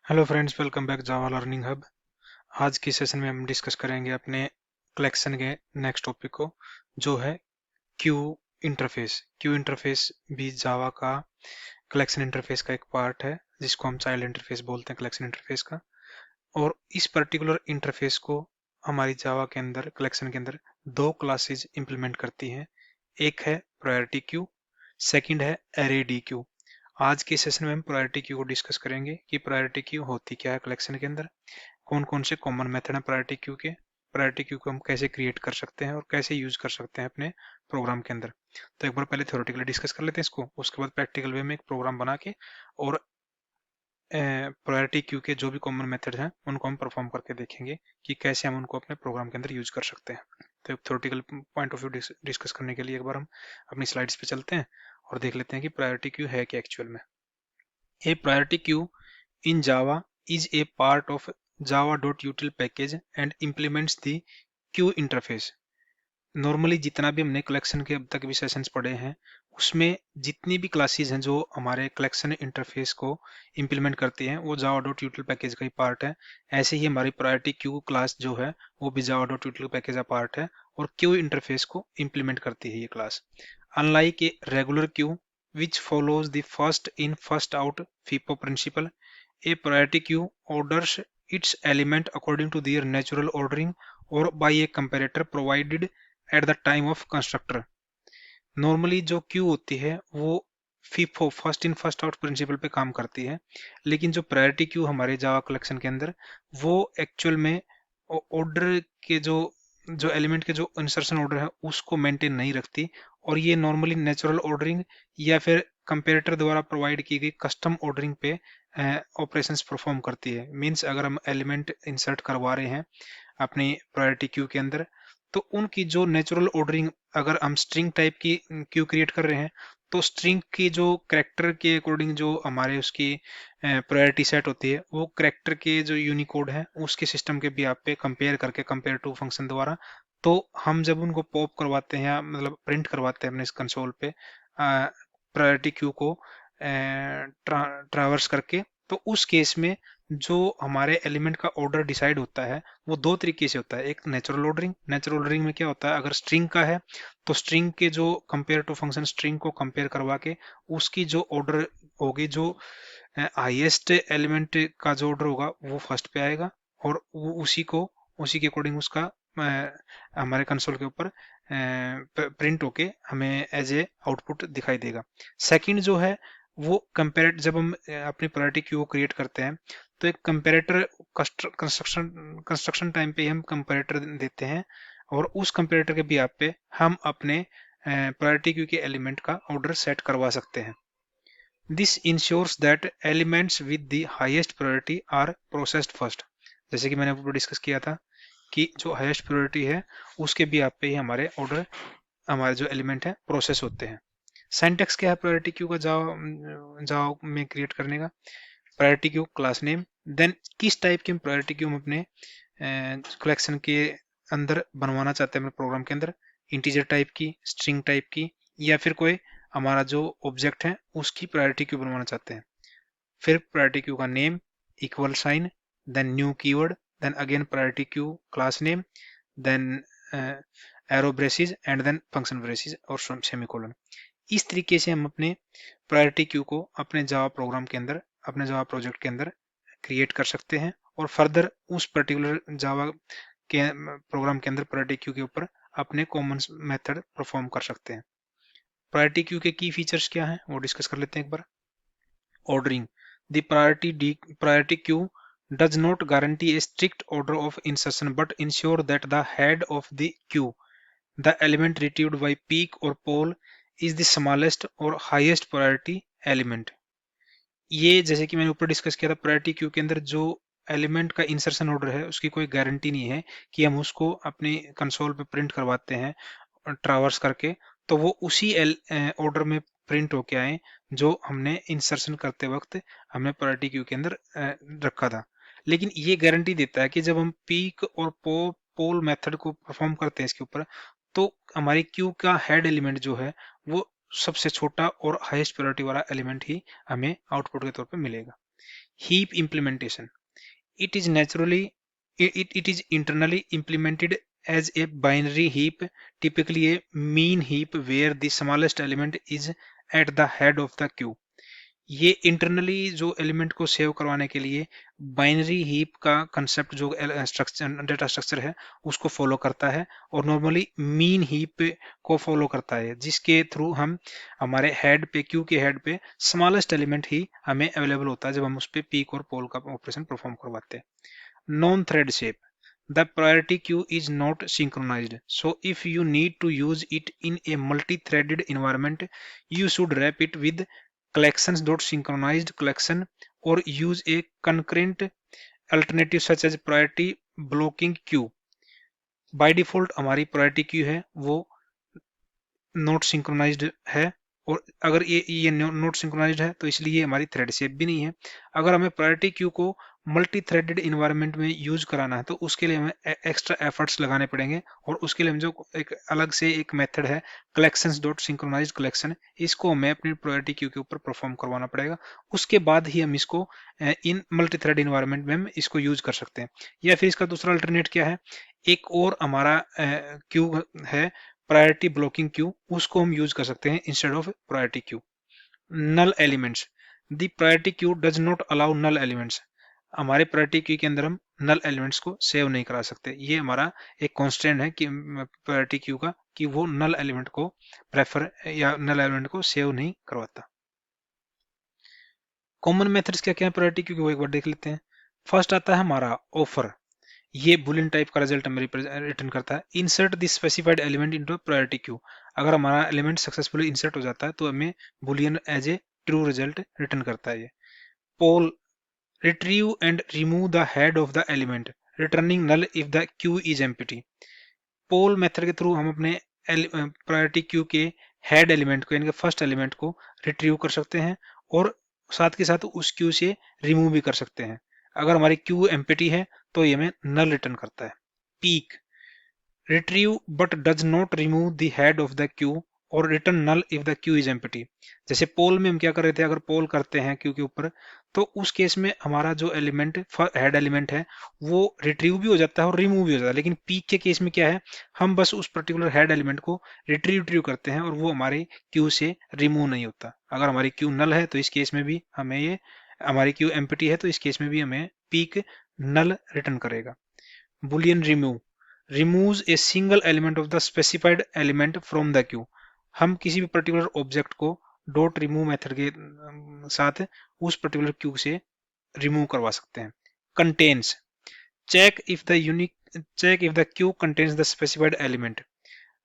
Hello friends, welcome back जावा learning hub. आज की session में हम डिस्कस करेंगे अपने कलेक्शन के नेक्स्ट टॉपिक को, जो है क्यू इंटरफेस। क्यू इंटरफेस भी जावा का कलेक्शन इंटरफेस का एक पार्ट है, जिसको हम चाइल्ड इंटरफेस बोलते हैं कलेक्शन इंटरफेस का। और इस पर्टिकुलर इंटरफेस को हमारी जावा के अंदर कलेक्शन के अंदर दो क्लासेज इंप्लीमेंट करती हैं। एक है प्रायोरिटी क्यू, सेकंड है एरे डी क्यू। आज के सेशन में हम प्रायोरिटी क्यू को डिस्कस करेंगे कि प्रायोरिटी क्यू होती क्या है कलेक्शन के अंदर, कौन कौन से कॉमन मेथड हैं प्रायोरिटी क्यू के, प्रायोरिटी क्यू को हम कैसे क्रिएट कर सकते हैं और कैसे यूज कर सकते हैं अपने प्रोग्राम के अंदर। तो एक बार पहले थ्योरेटिकली डिस्कस कर लेते हैं इसको, उसके बाद प्रैक्टिकल वे में एक प्रोग्राम बना के और प्रायोरिटी क्यू के जो भी कॉमन मेथड हैं उनको हम परफॉर्म करके देखेंगे कि कैसे हम उनको अपने प्रोग्राम के अंदर यूज कर सकते हैं। तो एक theoretical point of view discuss करने के लिए एक बार हम अपनी स्लाइड्स पे चलते हैं और देख लेते हैं कि प्रायोरिटी क्यू है क्या एक्चुअल में। A priority queue in Java is a part of java.util package and implements the queue interface। Normally जितना भी हमने कलेक्शन के अब तक भी सेशंस पढ़े हैं, उसमें जितनी भी क्लासेस हैं जो हमारे कलेक्शन इंटरफेस को इंप्लीमेंट करती हैं, वो जावा डॉट यूटिल पैकेज का ही पार्ट है। ऐसे ही हमारी प्रायोरिटी क्यू क्लास जो है वो भी जावा डॉट यूटिल पैकेज का पार्ट है और क्यू इंटरफेस को इंप्लीमेंट करती है ये class. Unlike a regular Q which follows the first in first out FIFO principle, a priority queue orders its element according to their natural ordering or by a comparator provided at the time of constructor. Normally जो queue होती है वो FIFO first in first out principle पे काम करती है, लेकिन जो प्रायोरिटी क्यू हमारे जावा कलेक्शन के अंदर वो एक्चुअल में ऑर्डर के जो एलिमेंट के जो इंसर्शन ऑर्डर है उसको मेंटेन नहीं रखती, और ये नॉर्मली नेचुरल ऑर्डरिंग या फिर कंपेरेटर द्वारा प्रोवाइड की गई कस्टम ऑर्डरिंग पे ऑपरेशंस परफॉर्म करती है। मींस अगर हम एलिमेंट इंसर्ट करवा रहे हैं अपनी प्रायोरिटी क्यू के अंदर, तो उनकी जो नेचुरल ऑर्डरिंग, अगर हम स्ट्रिंग टाइप की क्यू क्रिएट कर रहे हैं तो स्ट्रिंग की जो करेक्टर के अकॉर्डिंग जो हमारे उसकी प्रायोरिटी सेट होती है, वो करेक्टर के जो यूनिकोड है उसके सिस्टम के भी आप पे कंपेयर करके कंपेयर टू फंक्शन द्वारा, तो हम जब उनको पॉप करवाते हैं या मतलब प्रिंट करवाते हैं अपने इस कंसोल पे प्रायोरिटी क्यू को ट्रावर्स करके, तो उस केस में जो हमारे एलिमेंट का ऑर्डर डिसाइड होता है वो दो तरीके से होता है। एक नेचुरल ऑर्डरिंग, नेचुरल ऑर्डरिंग में क्या होता है, अगर स्ट्रिंग का है तो स्ट्रिंग के जो कंपेयर टू फंक्शन स्ट्रिंग को कंपेयर करवा के उसकी जो ऑर्डर होगी, जो हाईएस्ट एलिमेंट का जो ऑर्डर होगा वो फर्स्ट पे आएगा और वो उसी के अकॉर्डिंग उसका हमारे कंसोल के ऊपर प्रिंट होके हमें एज ए आउटपुट दिखाई देगा। सेकंड जो है वो कंपेरेट, जब हम अपनी प्रायोरिटी क्यू को क्रिएट करते हैं तो एक कंपेरेटर कंस्ट्रक्शन टाइम पे हम कंपेरेटर देते हैं और उस कंपेरेटर के भी पे हम अपने प्रायोरिटी क्यू के एलिमेंट का ऑर्डर सेट करवा सकते हैं। This ensures that elements with the highest priority are processed first. जैसे कि मैंने ऊपर डिस्कस किया था कि जो हाईएस्ट प्रायोरिटी है उसके भी पे ही हमारे ऑर्डर, हमारे जो एलिमेंट है प्रोसेस होते हैं। सिंटैक्स क्या है प्रायोरिटी क्यू का जावा में क्रिएट करने का? Priority queue class name, then किस टाइप की हम प्रायोरिटी क्यू हम अपने कलेक्शन के अंदर बनवाना चाहते हैं अपने प्रोग्राम के अंदर, इंटीजर टाइप की, स्ट्रिंग टाइप की, या फिर कोई हमारा जो ऑब्जेक्ट है उसकी प्रायोरिटी क्यू बनवाना चाहते हैं। फिर प्रायोरिटी क्यू का name, equal sign, then new keyword, then again priority queue class name, then arrow braces and then function braces और सेमीकोलन। इस तरीके से हम अपने प्रायोरिटी क्यू को अपने जावा प्रोग्राम के अंदर, अपने जावा प्रोजेक्ट के अंदर क्रिएट कर सकते हैं और फर्दर उस पर्टिकुलर जावा के प्रोग्राम के अंदर प्रायोरिटी क्यू के ऊपर अपने कॉमन मेथड परफॉर्म कर सकते हैं। प्रायोरिटी क्यू के की फीचर्स क्या हैं वो डिस्कस कर लेते हैं एक बार। Ordering, the priority queue does not guarantee a strict order of insertion but ensure that the head of the queue, the element retrieved by peek or poll, is the smallest or highest priority element। ये जैसे कि मैंने ऊपर discuss किया था, priority queue के अंदर जो एलिमेंट का इंसर्शन ऑर्डर है उसकी कोई गारंटी नहीं है कि हम उसको अपनी कंसोल पे प्रिंट करवाते हैं ट्रावर्स करके तो वो उसी ऑर्डर में प्रिंट होके आए जो हमने इंसर्शन करते वक्त हमने प्रायोरिटी क्यू के अंदर रखा था। लेकिन ये गारंटी देता है कि जब हम पीक और पोल मेथड को परफॉर्म करते हैं इसके ऊपर, तो हमारी क्यू का हेड एलिमेंट जो है वो सबसे छोटा और हाईएस्ट प्रायोरिटी वाला एलिमेंट ही हमें आउटपुट के तौर पे मिलेगा। Heap implementation. It is internally implemented as a binary heap, typically a mean heap where the smallest element is at the head of the queue. ये इंटरनली जो एलिमेंट को save करवाने के लिए बाइनरी हीप का कंसेप्ट जो structure data structure है उसको फॉलो करता है और नॉर्मली मीन हीप को फॉलो करता है, जिसके थ्रू हम हमारे हेड पे क्यू के हेड पे स्मॉलेस्ट एलिमेंट ही हमें अवेलेबल होता है जब हम उस पे पीक और पोल का ऑपरेशन परफॉर्म करवाते हैं। Non thread shape. The priority queue is not synchronized, so if you need to use it in a multi-threaded environment, you should wrap it with collections.synchronized collection or use a concurrent alternative such as priority blocking queue. By default हमारी priority queue है वो note synchronised है, और अगर ये note synchronised है तो इसलिए हमारी थ्रेड शेप भी नहीं है। अगर हमें प्रायोरिटी क्यू को मल्टी थ्रेडेड इन्वायरमेंट में यूज कराना है तो उसके लिए हमें एक्स्ट्रा एफर्ट्स लगाने पड़ेंगे, और उसके लिए हम जो एक अलग से एक मेथड है कलेक्शंस डॉट सिंक्रोनाइज्ड कलेक्शन, इसको हमें अपनी प्रायोरिटी क्यू के ऊपर परफॉर्म करवाना पड़ेगा। उसके बाद ही हम इसको इन मल्टी थ्रेड इन्वायरमेंट में हम इसको यूज कर सकते हैं। या फिर इसका दूसरा अल्टरनेट क्या है, एक और हमारा क्यू है प्रायोरिटी ब्लॉकिंग क्यू, उसको हम यूज कर सकते हैं instead of priority queue. Null elements. The priority queue does not allow null elements. हमारे प्रायोरिटी क्यू के अंदर हम नल एलिमेंट्स को सेव नहीं करा सकते। ये हमारा एक कॉन्स्टेंट है कि प्रायोरिटी क्यू का, कि वो नल एलिमेंट को प्रेफर या नल एलिमेंट को सेव नहीं करवाता। कॉमन मेथड्स क्या क्या है प्रायोरिटी क्यू को एक बार देख लेते हैं। फर्स्ट आता है हमारा ऑफर। ये बुलियन टाइप का रिजल्ट हमें रिटर्न करता है। Insert the specified element into priority queue. अगर हमारा एलिमेंट सक्सेसफुली इंसर्ट हो जाता है तो हमें boolean as a true result return करता है। ये poll. Retrieve and remove the head of the element, returning null if the queue is empty. Poll method के थ्रू हम अपने प्रायोरिटी क्यू के हेड एलिमेंट को यानी कि फर्स्ट एलिमेंट को रिट्रीव कर सकते हैं और साथ के साथ उस क्यू से रिमूव भी कर सकते हैं। अगर हमारी क्यू एम्प्टी है तो ये हमें नल रिटर्न करता है। Peek. Retrieve but does not remove the head of the queue और return null if the queue is empty. जैसे पोल में हम क्या कर रहे थे, अगर पोल करते हैं क्यू के ऊपर तो उस केस में हमारा जो एलिमेंट हेड एलिमेंट है वो रिट्रीव भी हो जाता है और रिमूव भी हो जाता है। लेकिन पीक के केस में क्या है, हम बस उस पर्टिकुलर हेड एलिमेंट को रिट्रीव करते हैं और वो हमारे क्यू से रिमूव नहीं होता। अगर हमारी क्यू नल है तो इस केस में भी हमें ये, हमारी क्यू एम्प्टी है तो इस केस में भी हमें पीक नल रिटर्न करेगा। Boolean remove removes a single element of the specified element from the Q. हम किसी भी particular object co dot remove method के साथ उस पर्टिकुलर क्यू से रिमूव करवा सकते हैं। Contains. Check if the queue contains the specified element.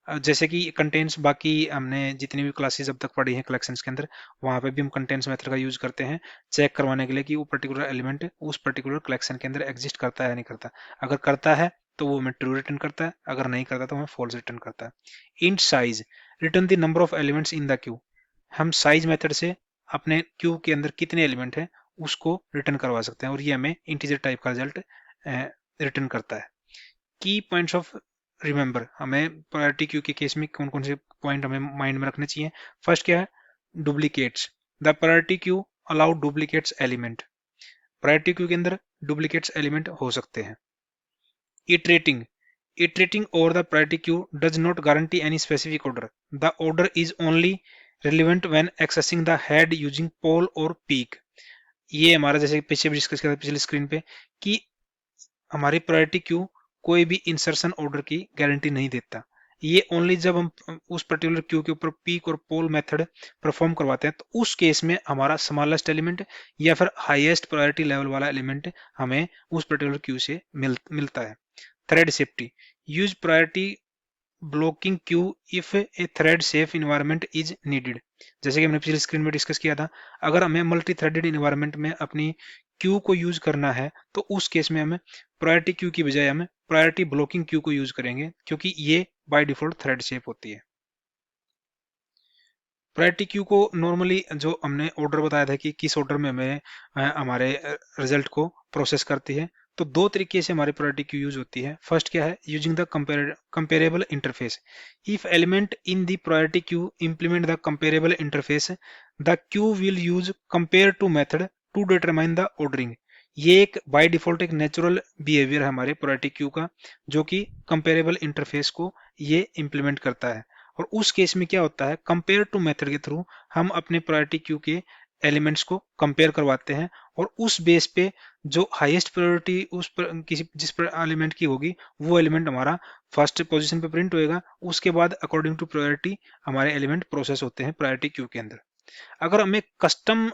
जैसे कि कंटेंट्स बाकी हमने जितनी भी क्लासेस अब तक पढ़ी हैं कलेक्शंस के अंदर, वहां पे भी हम कंटेंट्स मेथड का यूज करते हैं चेक करवाने के लिए कि वो पर्टिकुलर एलिमेंट उस पर्टिकुलर कलेक्शन के अंदर एग्जिस्ट करता है या नहीं करता। अगर करता है तो वो हमें ट्रू रिटर्न करता है, अगर नहीं करता तो हमें फॉल्स रिटर्न करता है। Int size. Return the number of elements in the Q. हम साइज मेथड से अपने क्यू के अंदर कितने एलिमेंट है उसको रिटर्न करवा सकते हैं और ये हमें इंटीजर टाइप का रिजल्ट रिटर्न करता है। की पॉइंट्स ऑफ रिमेंबर. हमें प्रायोरिटी क्यू के केस में कौन कौन से पॉइंट हमें माइंड में रखने चाहिए। फर्स्ट क्या है, duplicates. The priority Q allow duplicates element. Priority queue के अंदर डुप्लीकेट्स एलिमेंट हो सकते हैं। Iterating. Iterating over the priority queue does not guarantee any specific order. The order is only relevant when accessing the head using poll or peak. ये हमारा जैसे पीछे भी डिस्कस किया था पिछली स्क्रीन पे कि हमारी प्रायोरिटी क्यू कोई भी इंसर्शन ऑर्डर की गारंटी नहीं देता। ये ओनली जब हम उस पर्टिकुलर क्यू के ऊपर पीक और पोल मेथड परफॉर्म करवाते हैं तो उस केस में हमारा स्मॉलेस्ट एलिमेंट या फिर हाईएस्ट प्रायोरिटी लेवल वाला एलिमेंट हमें उस पर्टिकुलर क्यू से मिलता है। Thread safety. Use priority blocking Q if A thread safe environment is needed. जैसे कि हमने पिछली स्क्रीन में डिस्कस किया था, अगर हमें मल्टी थ्रेडेड इन्वायरमेंट में अपनी क्यू को यूज करना है तो उस केस में हमें प्रायोरिटी क्यू की बजाय हमें प्रायोरिटी ब्लॉकिंग क्यू को यूज करेंगे, क्योंकि ये बाय डिफॉल्ट थ्रेड शेप होती है। प्रायोरिटी क्यू को नॉर्मली जो हमने ऑर्डर बताया था कि किस ऑर्डर में हमें हमारे रिजल्ट को प्रोसेस करती है, तो दो तरीके से हमारी प्रायोरिटी क्यू यूज होती है। फर्स्ट क्या है, using the comparable interface. If element in the priority queue implement the comparable interface, the queue will use compare to method to determine the ordering. ये एक बाय डिफॉल्ट एक natural behaviour है हमारे priority queue का, जो कि comparable interface को ये इंप्लीमेंट करता है। और उस केस में क्या होता है, कंपेयर टू मेथड के थ्रू हम अपने प्रायोरिटी क्यू के एलिमेंट्स को कंपेयर करवाते हैं, और उस बेस पे जो हाईएस्ट प्रायोरिटी किसी जिस एलिमेंट की होगी, वो एलिमेंट हमारा फर्स्ट पोजीशन पे प्रिंट होएगा। उसके बाद अकॉर्डिंग टू प्रायोरिटी हमारे एलिमेंट प्रोसेस होते हैं प्रायोरिटी क्यू के अंदर। अगर हमें कस्टम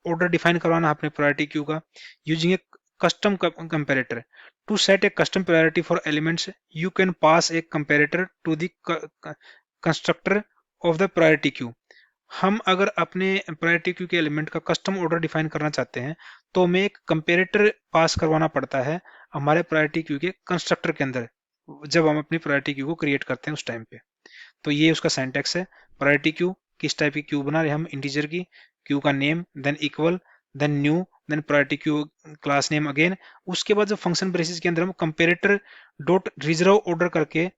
ऑर्डर डिफाइन करवाना है अपने प्रायोरिटी क्यू का using a custom comparator, to set a custom priority for elements you can pass a comparator to the constructor of the priority queue. हम अगर अपने प्रायोरिटी क्यू के एलिमेंट का custom order define करना चाहते हैं, तो हमें एक कंपेरेटर पास करवाना पड़ता है हमारे प्रायोरिटी क्यू के कंस्ट्रक्टर के अंदर, जब हम अपनी प्रायोरिटी क्यू को क्रिएट करते हैं उस टाइम पे। तो ये उसका सिंटैक्स है। प्रायोरिटी क्यू किस टाइप की क्यू बना रहे हैं हम, इंटीजर की, क्यू का name, then equal, then new, then priority queue class name again. उसके बाद जो फंक्शन ब्रेसिस के अंदर हम कंपेरेटर डॉट रिजर्व ऑर्डर करके,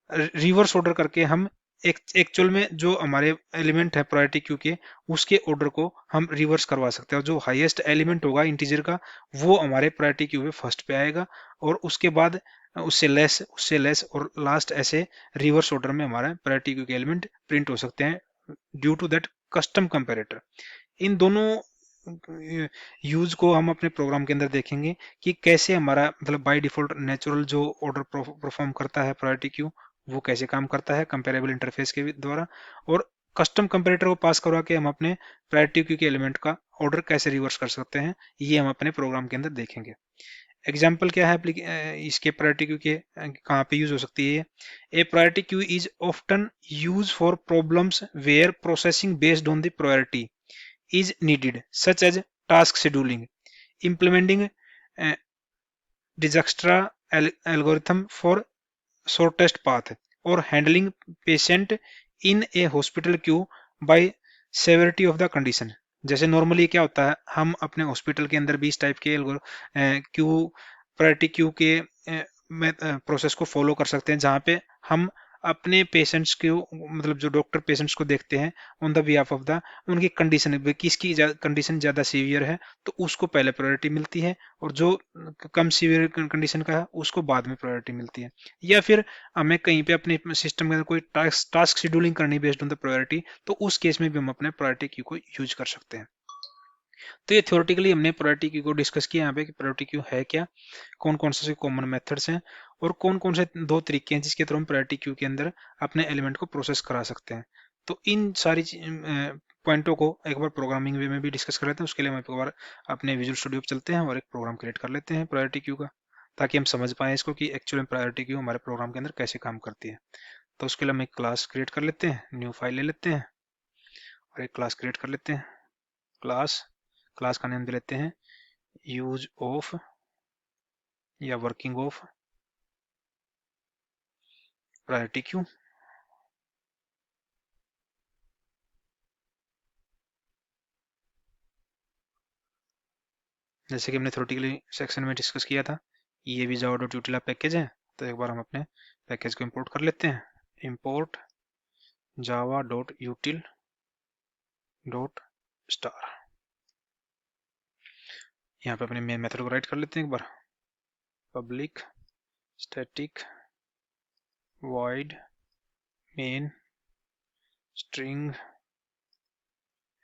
रिवर्स ऑर्डर करके हम एक एक्चुअल में जो हमारे एलिमेंट है प्रायोरिटी क्यू के, उसके ऑर्डर को हम रिवर्स करवा सकते हैं। और जो हाईएस्ट एलिमेंट होगा इंटीजर का, वो हमारे प्रायोरिटी क्यू में फर्स्ट पे आएगा, और उसके बाद उससे लेस और लास्ट, ऐसे रिवर्स ऑर्डर में हमारा प्रायोरिटी क्यू के एलिमेंट प्रिंट हो सकते हैं due to that custom comparator. इन दोनों यूज को हम अपने प्रोग्राम के अंदर देखेंगे कि कैसे हमारा मतलब बाय डिफॉल्ट नेचुरल जो ऑर्डर परफॉर्म करता है प्रायोरिटी क्यू, वो कैसे काम करता है कंपेरेबल इंटरफेस के द्वारा, और कस्टम कंपेरेटर को पास करवा के हम अपने प्रायोरिटी क्यू के एलिमेंट का ऑर्डर कैसे रिवर्स कर सकते हैं, ये हम अपने प्रोग्राम के अंदर देखेंगे। एग्जाम्पल क्या है इसके प्रायोरिटी क्यू के कहाँ पे यूज हो सकती है। A priority queue is often use for problems where processing based on the priority is needed, such as task scheduling, implementing a Dijkstra algorithm for shortest path, or handling patient in a hospital queue by severity of the condition। जैसे normally क्या होता है, हम अपने hospital के अंदर भी इस टाइप के क्यू प्रायोरिटी क्यू के प्रोसेस को फॉलो कर सकते हैं, जहाँ पे हम अपने पेशेंट्स को, मतलब जो डॉक्टर पेशेंट्स को देखते हैं on the behalf of the, उनकी कंडीशन, किसकी कंडीशन ज़्यादा सीवियर है तो उसको पहले प्रायोरिटी मिलती है, और जो कम सीवियर कंडीशन का है उसको बाद में प्रायोरिटी मिलती है। या फिर हमें कहीं पे अपने सिस्टम के अंदर कोई टास्क शेड्यूलिंग करनी बेस्ड ऑन द प्रायोरिटी, तो उस केस में भी हम अपने प्रायोरिटी क्यू को यूज कर सकते हैं। तो ये थ्योरेटिकली हमने प्रायोरिटी क्यू को डिस्कस किया यहाँ पे कि प्रायोरिटी क्यू है क्या, कौन कौन से कॉमन मेथड्स हैं, और कौन कौन से दो तरीके हैं जिसके थ्रू हम प्रायोरिटी क्यू के अंदर अपने एलिमेंट को प्रोसेस करा सकते हैं। तो इन सारी पॉइंटों को एक बार प्रोग्रामिंग वे में भी डिस्कस कर लेते हैं। उसके लिए हम एक बार अपने विजुअल स्टूडियो पर चलते हैं और एक प्रोग्राम क्रिएट कर लेते हैं प्रायोरिटी क्यू का, ताकि हम समझ पाएं इसको कि एक्चुअली प्रायोरिटी क्यू हमारे प्रोग्राम के अंदर कैसे काम करती है। तो उसके लिए हम एक क्लास क्रिएट कर लेते हैं, न्यू फाइल ले लेते हैं और एक क्लास क्रिएट कर लेते हैं। क्लास क्लास का नेम दे लेते हैं यूज ऑफ या वर्किंग ऑफ प्रायोरिटी क्यू। जैसे कि हमने थ्योरेटिकली सेक्शन में डिस्कस किया था, ये भी जावा डॉट यूटिला पैकेज है। तो एक बार हम अपने पैकेज को इंपोर्ट कर लेते हैं, import Java dot यूटिल dot star. यहाँ पे अपने मेन मेथड को राइट कर लेते हैं एक बार, public static void main string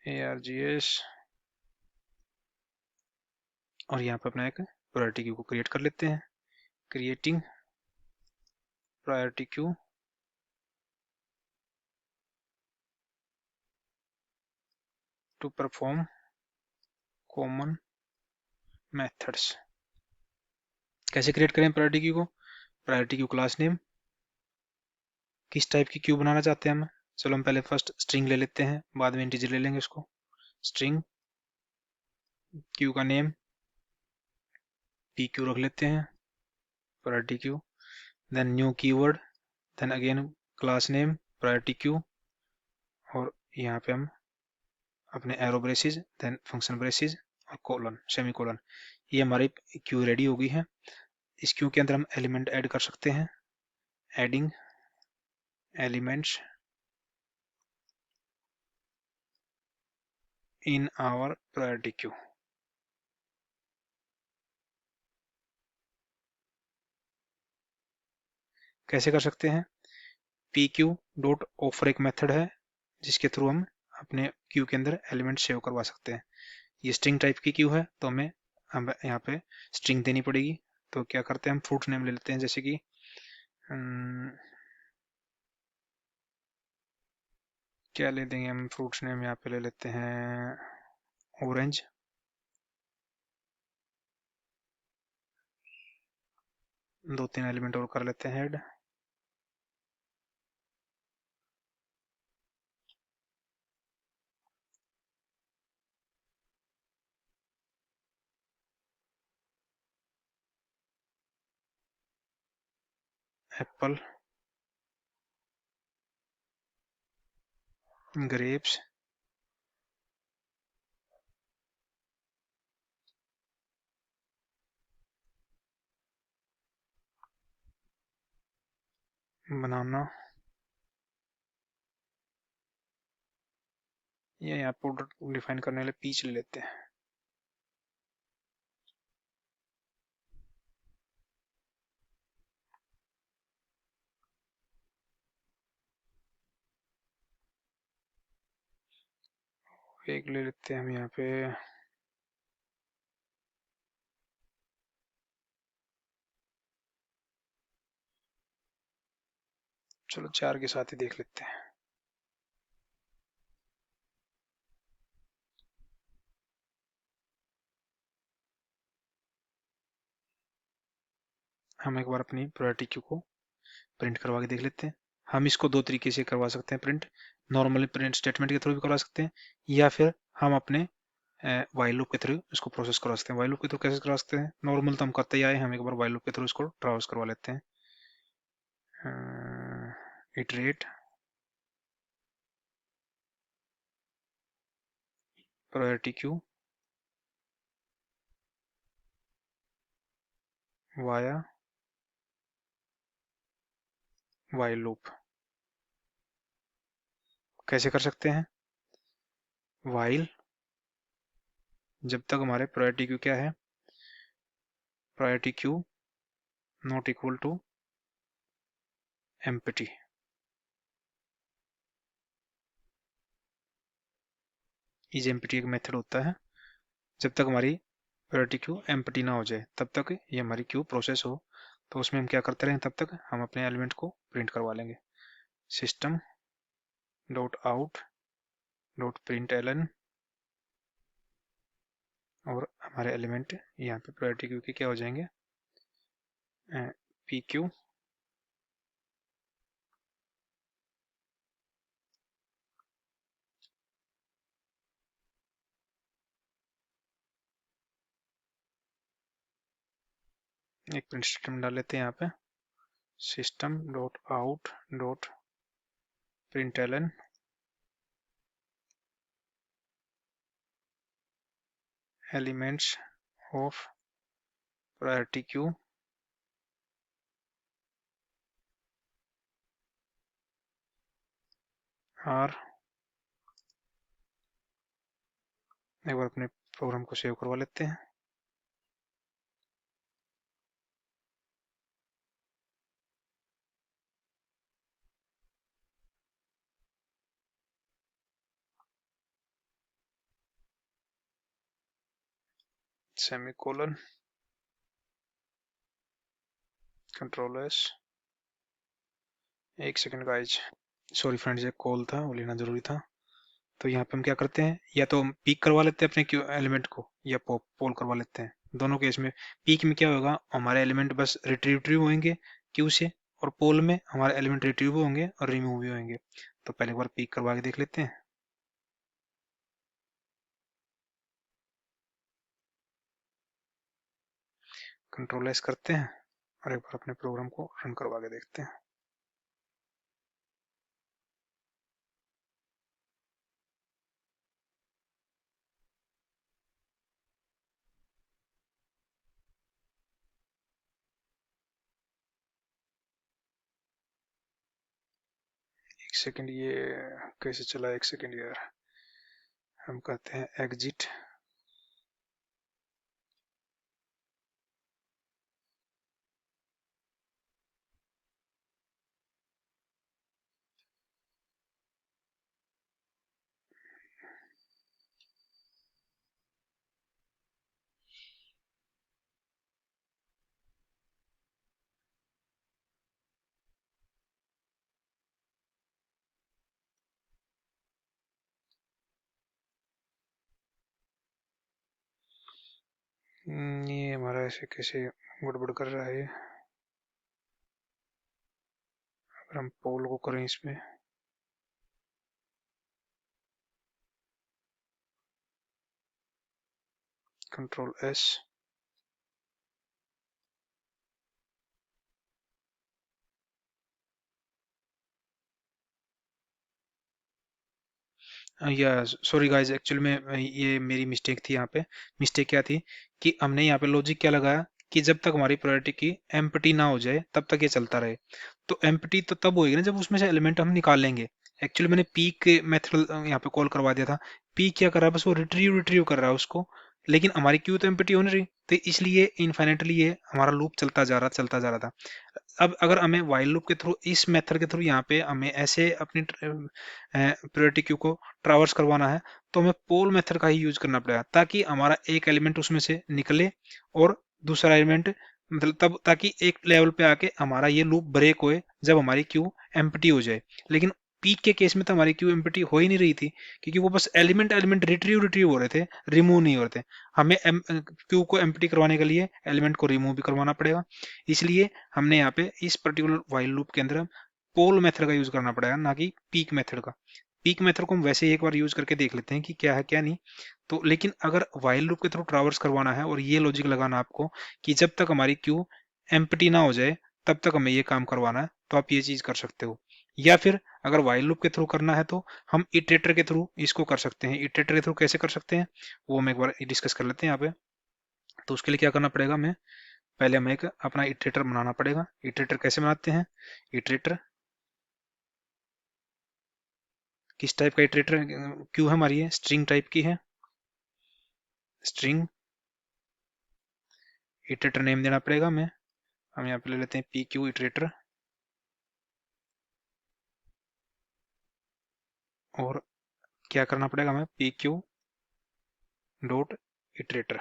args, और यहाँ पे अपना एक प्रायोरिटी क्यू को क्रिएट कर लेते हैं, creating priority queue to perform common methods. कैसे क्रिएट करें प्रायोरिटी क्यू को, प्रायोरिटी क्यू क्लास नेम, किस टाइप की क्यू बनाना चाहते हैं हम, चलो हम पहले फर्स्ट स्ट्रिंग ले लेते हैं, बाद में इंटीजर ले लेंगे उसको। स्ट्रिंग क्यू का नेम पी क्यू रख लेते हैं, priority queue, then new keyword, then again class name priority queue, और यहाँ पे हम अपने arrow braces, then function braces और कोलन सेमी कोलन। ये हमारी क्यू रेडी हो गई है। इस क्यू के अंदर हम एलिमेंट ऐड कर सकते हैं, adding elements in our priority queue. कैसे कर सकते हैं? पी क्यू डॉट ऑफर एक मेथड है जिसके थ्रू हम अपने क्यू के अंदर एलिमेंट सेव करवा सकते हैं। ये स्ट्रिंग टाइप की क्यू है तो हमें हम यहाँ पे स्ट्रिंग देनी पड़ेगी। तो क्या करते हैं, हम फ्रूट नेम ले लेते हैं, जैसे कि क्या ले देंगे हम, फ्रूट्स नेम यहाँ पे ले लेते हैं ऑरेंज। दो तीन एलिमेंट और कर लेते हैं ऐड। एप्पल, ग्रेप्स, बनाना। ये यहाँ प्रोडक्ट डिफाइन करने वाले पीच ले लेते हैं। एक ले लेते हैं हम यहाँ पे चलो चार के साथ ही देख लेते हैं। हम एक बार अपनी प्रायोरिटी क्यू को प्रिंट करवा के देख लेते हैं। हम इसको दो तरीके से करवा सकते हैं प्रिंट। नॉर्मली प्रिंट स्टेटमेंट के थ्रू भी करवा सकते हैं, या फिर हम अपने वाइल लूप के थ्रू इसको प्रोसेस करवा सकते हैं। वाइल लूप के थ्रू कैसे करवा सकते हैं, नॉर्मल तो हम करते ही आए, हम एक बार वाइल लूप के थ्रू इसको ट्रावर्स करवा लेते हैं। Iterate priority queue via while loop. कैसे कर सकते हैं, वाइल जब तक हमारे प्रायोरिटी क्यू क्या है, priority queue not equal to empty. Is empty एक मेथड होता है, जब तक हमारी प्रायोरिटी क्यू एम्प्टी ना हो जाए तब तक ये हमारी क्यू प्रोसेस हो। तो उसमें हम क्या करते रहें, तब तक हम अपने एलिमेंट को प्रिंट करवा लेंगे। System dot out dot println, और हमारे एलिमेंट यहाँ पे प्रायोरिटी क्यू के क्या हो जाएंगे, पी क्यू एक प्रिंट स्टेटमेंट डाल लेते हैं यहाँ पे, system dot out dot println elements of priority queue are. एक बार अपने प्रोग्राम को सेव करवा लेते हैं। Semicolon, control S. एक सेकंड गाइज, सॉरी फ्रेंड्स, एक कॉल था वो लेना जरूरी था। तो यहाँ पे हम क्या करते हैं, या तो हम पीक करवा लेते हैं अपने क्यू एलिमेंट को, या पॉप पोल करवा लेते हैं। दोनों केस में पीक में क्या होगा, हमारे एलिमेंट बस रिट्रीव होंगे क्यू से, और पोल में हमारे एलिमेंट रिट्रीव होंगे और रिमूव भी होंगे। तो पहले एक बार पीक करवा के देख लेते हैं। कंट्रोल एस करते हैं और एक बार अपने प्रोग्राम को रन करवा के देखते हैं। एक सेकंड, ये कैसे चला, एक सेकंड यार। हम कहते हैं एग्जिट, ये हमारा ऐसे कैसे गड़बड़ कर रहा है। अगर हम पोल को करें इसमें, कंट्रोल एस, या सॉरी गाइस, एक्चुअली में ये मेरी मिस्टेक थी यहाँ पे। मिस्टेक क्या थी कि हमने यहाँ पे लॉजिक क्या लगाया कि जब तक हमारी प्रायोरिटी की एम्प्टी ना हो जाए तब तक ये चलता रहे। तो एम्प्टी तो तब होएगी ना जब उसमें से एलिमेंट हम निकाल लेंगे। एक्चुअली मैंने पीक मेथड यहाँ पे कॉल करवा दिया था। पीक क्या कर रहा है, बस वो रिट्रीव रिट्रीव कर रहा है उसको, लेकिन हमारी क्यू तो एम्प्टी हो नहीं रही, तो इसलिए इन्फाइनेटली ये हमारा लूप चलता जा रहा था। अब अगर हमें वाइल लूप के थ्रू, इस मेथड के थ्रू यहाँ पे हमें ऐसे अपनी प्रायोरिटी क्यू को ट्रावर्स करवाना है, तो हमें पोल मेथड का ही यूज करना पड़ेगा, ताकि हमारा एक एलिमेंट उसमें से निकले और दूसरा एलिमेंट, मतलब तब, ताकि एक लेवल पे आके हमारा ये लूप ब्रेक होए जब हमारी क्यू एम्प्टी हो जाए। लेकिन पीक के केस में तो हमारी क्यू एम्प्टी हो ही नहीं रही थी, क्योंकि वो बस एलिमेंट एलिमेंट रिट्रीव रिट्रीव हो रहे थे, रिमूव नहीं हो रहे थे। हमें क्यू को एम्प्टी करवाने के लिए एलिमेंट को रिमूव भी करवाना पड़ेगा। इसलिए हमने यहाँ पे इस पर्टिकुलर वाइल लूप के अंदर पोल मेथड का यूज करना पड़ेगा, ना कि पीक मेथड का। पीक मेथड को हम वैसे ही एक बार यूज करके देख लेते हैं कि क्या है क्या नहीं। तो लेकिन अगर वाइल लूप के थ्रू ट्रावर्स करवाना है और ये लॉजिक लगाना आपको कि जब तक हमारी क्यू एम्प्टी ना हो जाए तब तक हमें ये काम करवाना है, तो आप ये चीज कर सकते हो। या फिर अगर वाइल लूप के थ्रू करना है तो हम इटरेटर के थ्रू इसको कर सकते हैं। इटरेटर के थ्रू कैसे कर सकते हैं वो हम एक बार डिस्कस कर लेते हैं यहाँ पे। तो उसके लिए क्या करना पड़ेगा, हमें पहले हमें एक अपना इटरेटर बनाना पड़ेगा। इटरेटर कैसे बनाते हैं, इटरेटर किस टाइप का इटरेटर क्यू है हमारी, है स्ट्रिंग टाइप की है, स्ट्रिंग इटरेटर नेम देना पड़ेगा हमें। हम यहाँ पे ले लेते हैं पी क्यू इटरेटर, और क्या करना पड़ेगा हमें, पी क्यू डॉट इटरेटर।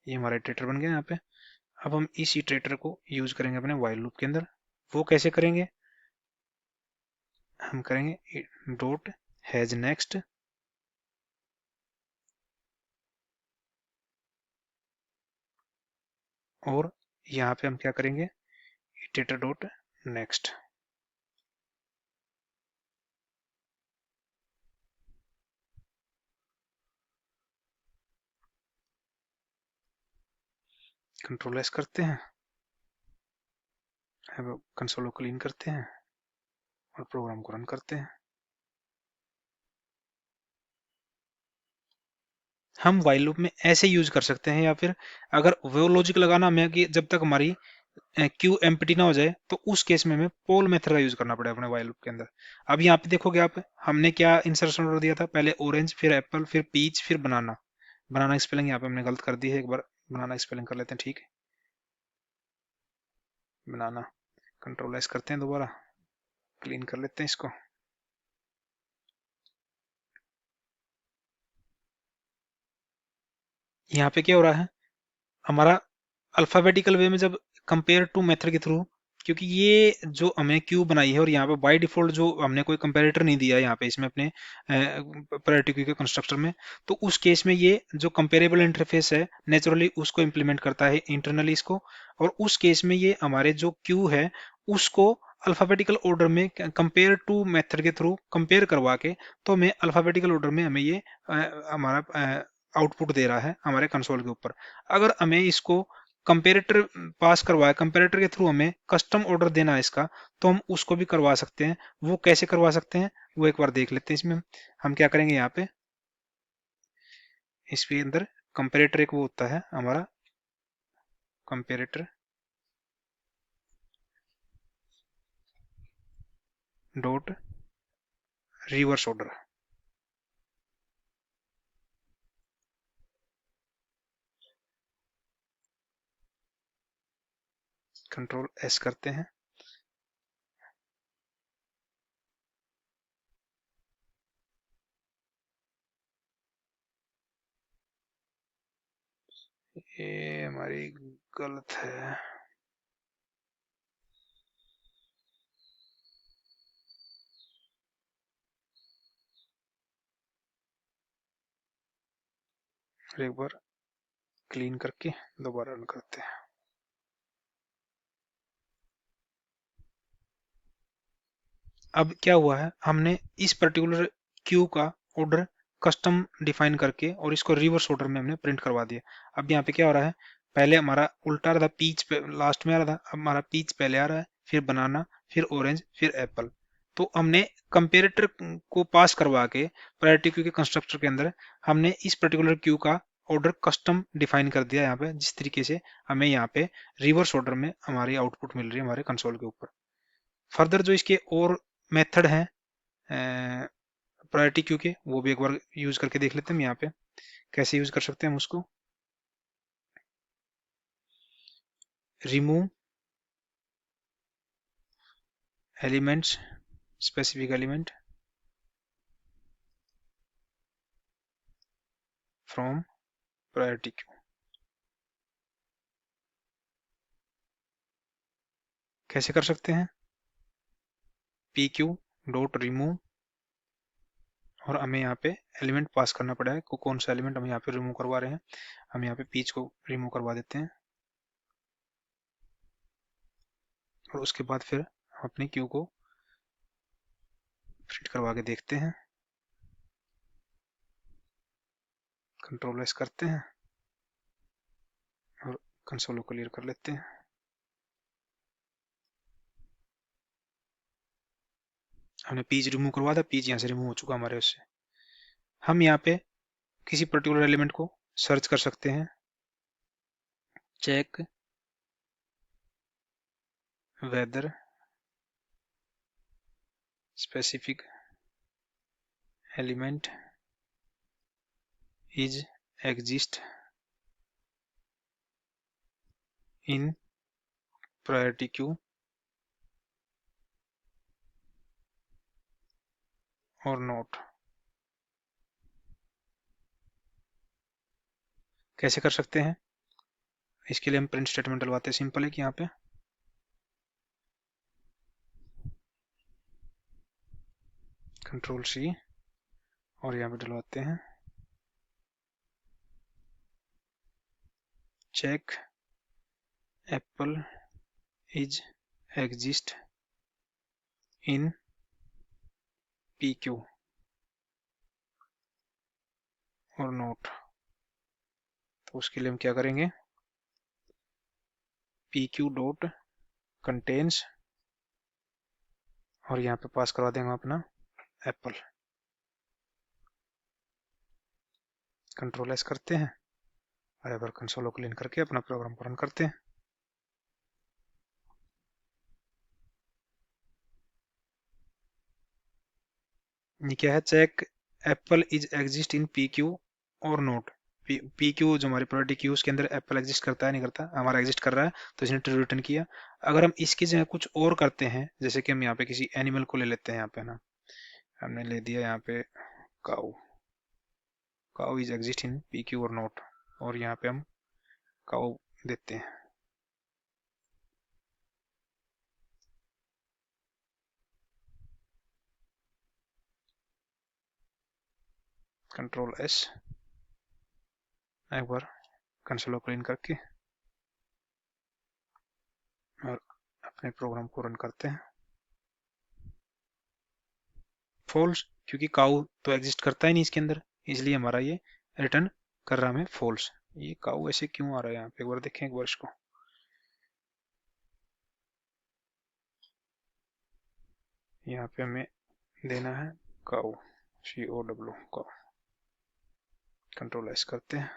ये हमारा इटरेटर बन गया यहाँ पे। अब हम इस इटरेटर को यूज करेंगे अपने वाइल लूप के अंदर। वो कैसे करेंगे, हम करेंगे डॉट हैज नेक्स्ट, और यहाँ पे हम क्या करेंगे, iterator dot next. Control S करते हैं, अब कंसोल को क्लीन करते हैं और प्रोग्राम को रन करते हैं। हम वाइल लूप में ऐसे यूज कर सकते हैं, या फिर अगर वो लॉजिक लगाना हमें कि जब तक हमारी क्यू एम्प्टी ना हो जाए, तो उस केस में हमें पोल मेथड का यूज करना पड़ेगा अपने वाइल लूप के अंदर। अब यहाँ पे देखोगे आप, हमने क्या इंसर्शन ऑर्डर दिया था, पहले ऑरेंज, फिर एप्पल, फिर पीच, फिर बनाना। बनाना स्पेलिंग यहाँ पे हमने गलत कर दी है, एक बार बनाना स्पेलिंग कर लेते हैं, ठीक है, बनाना। कंट्रोल एस करते हैं, दोबारा क्लीन कर लेते हैं इसको। यहाँ पे क्या हो रहा है हमारा, अल्फाबेटिकल वे में जब कंपेयर टू मेथड के थ्रू, क्योंकि ये जो हमें क्यू बनाई है और यहाँ पे बाय डिफॉल्ट जो हमने कोई कंपैरेटर नहीं दिया है यहाँ पे इसमें अपने प्रायोरिटी क्यू के कंस्ट्रक्टर में, तो उस केस में ये जो कंपेरेबल इंटरफेस है नेचुरली उसको इम्प्लीमेंट करता है इंटरनली इसको। और उस केस में ये हमारे जो क्यू है उसको अल्फाबेटिकल ऑर्डर में कंपेयर टू मेथड के थ्रू कंपेयर करवा के, तो हमें अल्फाबेटिकल ऑर्डर में हमें ये हमारा आउटपुट दे रहा है हमारे कंसोल के ऊपर। अगर हमें इसको कंपेरेटर पास करवाए, कंपेरेटर के थ्रू हमें कस्टम ऑर्डर देना है इसका, तो हम उसको भी करवा सकते हैं। वो कैसे करवा सकते हैं वो एक बार देख लेते हैं। इसमें हम क्या करेंगे, यहाँ पे इसके अंदर कंपेरेटर एक वो होता है हमारा, comparator dot reverse order, control S करते हैं। ये हमारी गलत है, फिर एक बार क्लीन करके दोबारा रन करते हैं। अब क्या हुआ है, हमने इस पर्टिकुलर क्यू का ऑर्डर कस्टम डिफाइन करके और इसको रिवर्स ऑर्डर में हमने प्रिंट करवा दिया। अब यहाँ पे क्या हो रहा है, पहले हमारा उल्टा रहा था, पीच पे लास्ट में आ रहा था, अब हमारा पीच पहले आ रहा है, फिर बनाना, फिर ऑरेंज, फिर एप्पल। तो हमने कंपेरेटर को पास करवा के प्रायोरिटी क्यू के कंस्ट्रक्टर के अंदर हमने इस पर्टिकुलर क्यू का ऑर्डर कस्टम डिफाइन कर दिया यहाँ पे, जिस तरीके से हमें यहाँ पे रिवर्स ऑर्डर में हमारी आउटपुट मिल रही है हमारे कंसोल के ऊपर। फर्दर जो इसके और मेथड हैं प्रायोरिटी क्यू के, वो भी एक बार यूज करके देख लेते हैं यहाँ पे कैसे यूज कर सकते हैं हम उसको। Remove elements, specific element from priority queue. कैसे कर सकते हैं, पी क्यू डॉट रिमूव, और हमें यहाँ पे एलिमेंट पास करना पड़ेगा को कौन सा एलिमेंट हम यहाँ पे रिमूव करवा रहे हैं। हम यहाँ पे पीच को रिमूव करवा देते हैं और उसके बाद फिर हम अपनी क्यू को प्रिंट करवा के देखते हैं। कंट्रोल एस करते हैं और कंसोल को क्लियर कर लेते हैं। हमने पीच रिमूव करवा था, पीच यहाँ से रिमूव हो चुका हमारे उससे। हम यहाँ पे किसी पर्टिकुलर एलिमेंट को सर्च कर सकते हैं, check whether specific element is exist in priority queue और नॉट। कैसे कर सकते हैं, इसके लिए हम प्रिंट स्टेटमेंट डलवाते हैं। सिंपल है कि यहाँ पे कंट्रोल सी और यहाँ पे डलवाते हैं check apple is exist in P Q और नॉट। तो उसके लिए हम क्या करेंगे, पी क्यू डॉट कंटेन्स और यहाँ पे पास करवा देंगे अपना एप्पल। कंट्रोल एस करते हैं और एक बार कंसोल को क्लीन करके अपना प्रोग्राम को रन करते हैं। ये क्या है, check apple is exist in P Q और नोट। पी क्यू जो हमारी प्रायोरिटी क्यू उसके अंदर एप्पल एग्जिस्ट करता है नहीं करता, हमारा एग्जिस्ट कर रहा है तो इसने ट्रू रिटर्न किया। अगर हम इसकी जगह कुछ और करते हैं, जैसे कि हम यहाँ पे किसी एनिमल को ले लेते हैं, यहाँ पे ना हमने ले दिया यहाँ पे cow, cow is exist in P Q और नोट, और यहाँ पे हम काऊ देते हैं। कंट्रोल एस, एक बार कंसोल क्लीन करके और अपने प्रोग्राम को रन करते हैं। फॉल्स, क्योंकि काऊ तो एग्जिस्ट करता ही नहीं इसके अंदर, इसलिए हमारा ये रिटर्न कर रहा है हमें फॉल्स। ये काऊ ऐसे क्यों आ रहा है यहाँ पे, एक बार देखें एक बार इसको। यहाँ पे हमें देना है काऊ, COW काऊ। कंट्रोल एस करते हैं,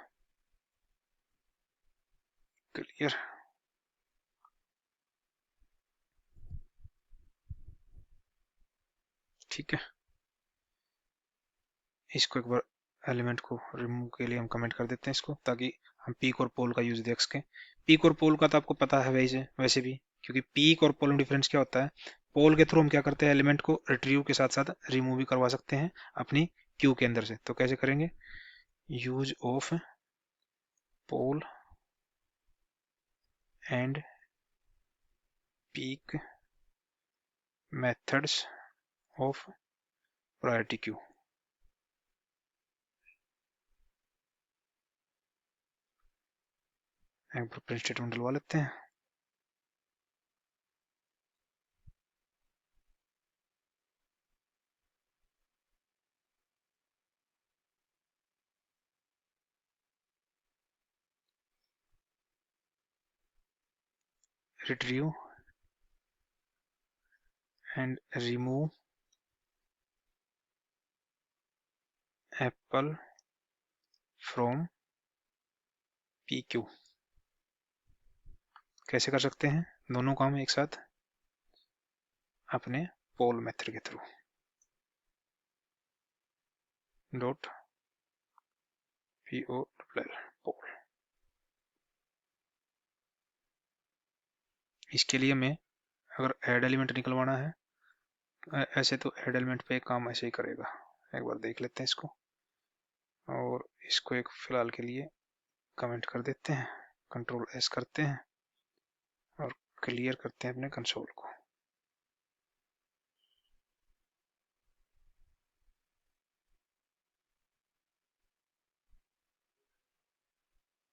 क्लियर। ठीक है, इसको एक बार एलिमेंट को रिमूव के लिए हम कमेंट कर देते हैं इसको, ताकि हम पीक और पोल का यूज देख सकें। पीक और पोल का तो आपको पता है वैसे भी, क्योंकि पीक और पोल में डिफरेंस क्या होता है, पोल के थ्रू हम क्या करते हैं, एलिमेंट को रिट्रीव के साथ साथ रिमूव भी करवा सकते हैं अपनी क्यू के अंदर से। तो कैसे करेंगे, use of poll and peek methods of priority queue. एक बार प्रिंट स्टेटमेंट डलवा लेते हैं। Retrieve and remove apple from PQ। कैसे कर सकते हैं दोनों काम एक साथ? अपने पोल मेथड के थ्रू। डॉट POL पोल। इसके लिए मैं अगर ऐड एलिमेंट निकलवाना है, ऐसे तो ऐड एलिमेंट पे काम ऐसे ही करेगा। एक बार देख लेते हैं इसको, और इसको एक फिलहाल के लिए कमेंट कर देते हैं, Ctrl+S करते हैं और क्लियर करते हैं अपने कंसोल को।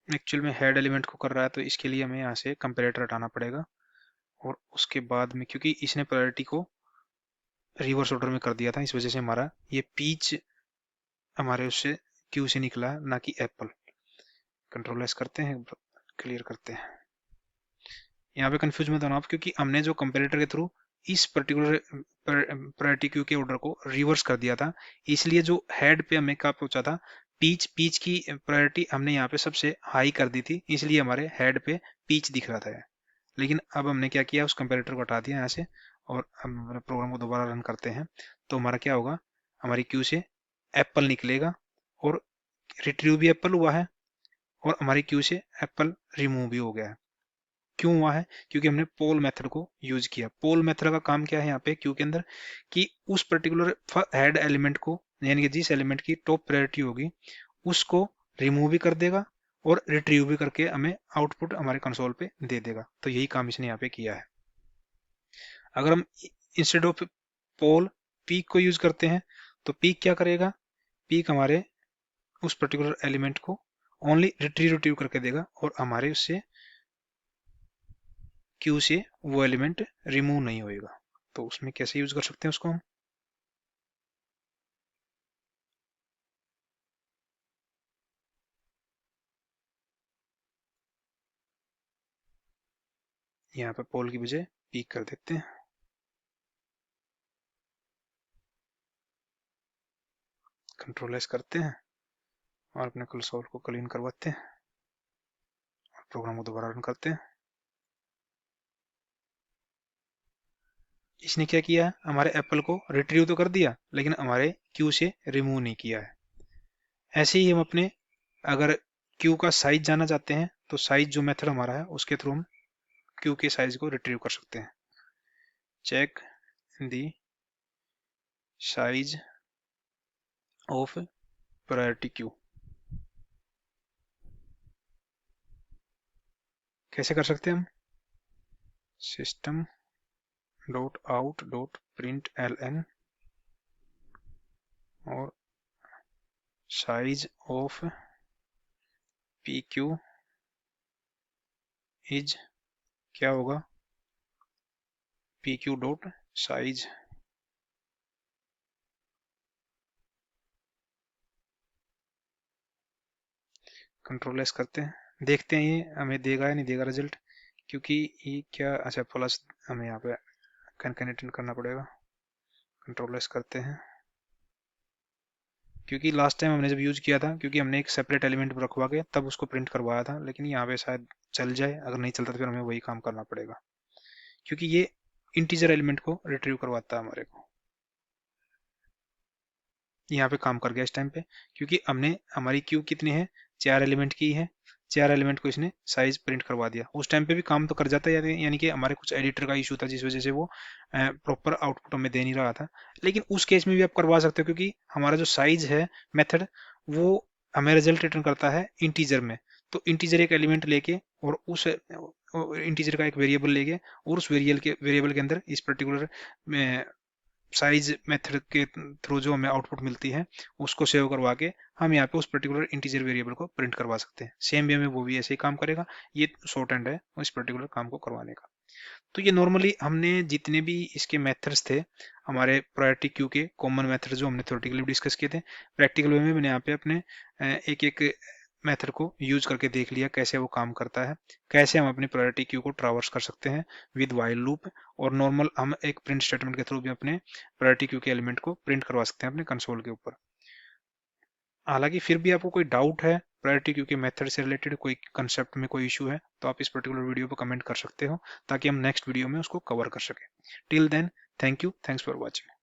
एक्चुअल में हेड एलिमेंट को कर रहा है, तो इसके लिए हमें यहाँ से कंपैरेटर हटाना पड़ेगा, और उसके बाद में क्योंकि इसने प्रायोरिटी को रिवर्स ऑर्डर में कर दिया था, इस वजह से हमारा ये पीच हमारे उससे क्यू से निकला, ना कि एप्पल। Ctrl+S करते हैं, क्लियर करते हैं। यहाँ पे कंफ्यूज मत होना आप, क्योंकि हमने जो कंपैरेटर के थ्रू इस पर्टिकुलर प्रायोरिटी क्यू के ऑर्डर को रिवर्स कर दिया था, इसलिए जो हेड पे हमें क्या पहुंचा था, पीच पीच की प्रायोरिटी हमने यहाँ पे सबसे हाई कर दी थी, इसलिए हमारे हेड पे पीच दिख रहा था। लेकिन अब हमने क्या किया, उस कंपैरेटर को हटा दिया यहाँ से, और हम प्रोग्राम को दोबारा रन करते हैं, तो हमारा क्या होगा, हमारी क्यू से एप्पल निकलेगा, और रिट्रीव भी एप्पल हुआ है, और हमारी क्यू से एप्पल रिमूव भी हो गया है। क्यों हुआ है? क्योंकि हमने पोल मेथड को यूज किया। पोल मेथड का काम क्या है यहाँ पे क्यू के अंदर, कि उस पर्टिकुलर हेड एलिमेंट को, यानी कि जिस एलिमेंट की टॉप प्रायोरिटी होगी उसको रिमूव भी कर देगा और रिट्रीव भी करके हमें आउटपुट हमारे कंसोल पे दे देगा। तो यही काम इसने यहाँ पे किया है। अगर हम इंस्टेड ऑफ पोल पीक को यूज करते हैं, तो पीक क्या करेगा, पीक हमारे उस पर्टिकुलर एलिमेंट को ओनली रिट्रीव करके देगा, और हमारे उससे क्यू से वो एलिमेंट रिमूव नहीं होएगा। तो उसमें कैसे यूज कर सकते हैं उसको हम, यहाँ पे पोल की बजाय पीक कर देते हैं। Ctrl+S करते हैं और अपने कंसोल को क्लीन करवाते हैं, और प्रोग्राम को दोबारा रन करते हैं। इसने क्या किया, हमारे एप्पल को रिट्रीव तो कर दिया, लेकिन हमारे क्यू से रिमूव नहीं किया है। ऐसे ही हम अपने अगर क्यू का साइज जानना चाहते हैं, तो साइज जो मेथड हमारा है उसके थ्रू हम क्यू के साइज को रिट्रीव कर सकते हैं। Check the size of priority queue. कैसे कर सकते हैं हम, system dot out dot print ln और साइज ऑफ PQ इज क्या होगा, PQ डॉट साइज। Ctrl+S करते हैं, देखते हैं ये हमें देगा या नहीं देगा रिजल्ट, क्योंकि ये क्या, अच्छा प्लस हमें यहाँ पे कंकैटिनेट करना पड़ेगा। Ctrl+S करते हैं, क्योंकि लास्ट टाइम हमने जब यूज किया था, क्योंकि हमने एक सेपरेट एलिमेंट रखवा के तब उसको प्रिंट करवाया था, लेकिन यहाँ पे शायद चल जाए, अगर नहीं चलता तो फिर हमें वही काम करना पड़ेगा, क्योंकि ये इंटीजर एलिमेंट को रिट्रीव करवाता है हमारे को। यहाँ पे काम कर गया इस टाइम पे, क्योंकि हमने हमारी क्यू कितनी है, 4 एलिमेंट की है, 4 एलिमेंट को इसने साइज प्रिंट करवा दिया। उस टाइम पे भी काम तो कर जाता है, यानी कि हमारे कुछ एडिटर का इशू था जिस वजह से वो प्रॉपर आउटपुट हमें दे नहीं रहा था। लेकिन उस केस में भी आप करवा सकते हो, क्योंकि हमारा जो साइज है मेथड, वो हमें रिजल्ट रिटर्न करता है इंटीजर में। तो इंटीजर एक एलिमेंट लेके और उस इंटीजर का एक वेरिएबल लेके, और उस वेरिएबल के अंदर इस पर्टिकुलर साइज मेथड के थ्रू जो हमें आउटपुट मिलती है उसको सेव करवा के हम यहाँ पे उस पर्टिकुलर इंटीजर वेरिएबल को प्रिंट करवा सकते हैं। सेम वे में वो भी ऐसे ही काम करेगा। ये शॉर्ट हैंड है इस पर्टिकुलर काम को करवाने का। तो ये नॉर्मली हमने जितने भी इसके मेथड्स थे हमारे प्रायोरिटी क्यू के कॉमन मेथड जो हमने थ्योरेटिकली डिस्कस किए थे, प्रैक्टिकल वे में मैंने यहाँ पे अपने एक एक मेथड को यूज करके देख लिया कैसे वो काम करता है, कैसे हम अपनी प्रायोरिटी क्यू को ट्रावर्स कर सकते हैं विद वाइल लूप, और नॉर्मल हम एक प्रिंट स्टेटमेंट के थ्रू भी अपने प्रायोरिटी क्यू के एलिमेंट को प्रिंट करवा सकते हैं अपने कंसोल के ऊपर। हालांकि फिर भी आपको कोई डाउट है प्रायोरिटी क्यू के मेथड से रिलेटेड, कोई कंसेप्ट में कोई इशू है, तो आप इस पर्टिकुलर वीडियो पर कमेंट कर सकते हो ताकि हम नेक्स्ट वीडियो में उसको कवर कर सकें। Till then, thank you, thanks for watching.